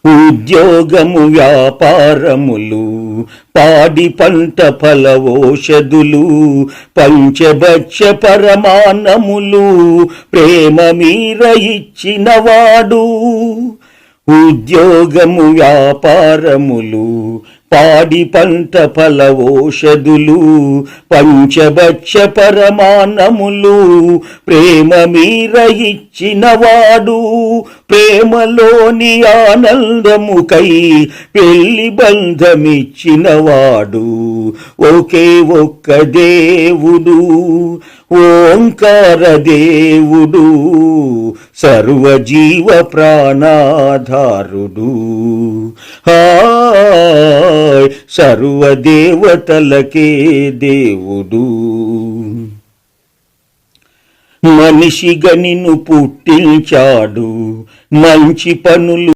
ఉద్యోగము వ్యాపారములు పాడి పంట ఫలవోషధులు పంచభక్ష పరమాన్నములు ప్రేమ మీర ఇచ్చినవాడు. ఉద్యోగము వ్యాపారములు పాడి పంట ఫలవోషధులు పంచభక్ష పరమాన్నములు ప్రేమ మీర ఇచ్చినవాడు. ప్రేమలోని ఆనందముకై పెళ్లి బంధమిచ్చినవాడు. ఒకే ఒక్క దేవుడు ఓంకార దేవుడు సర్వజీవ ప్రాణాధారుడు. హాయ్ సర్వదేవతలకే దేవుడు. మనిషిగా నిన్ను పుట్టించాడు, మంచి పనులు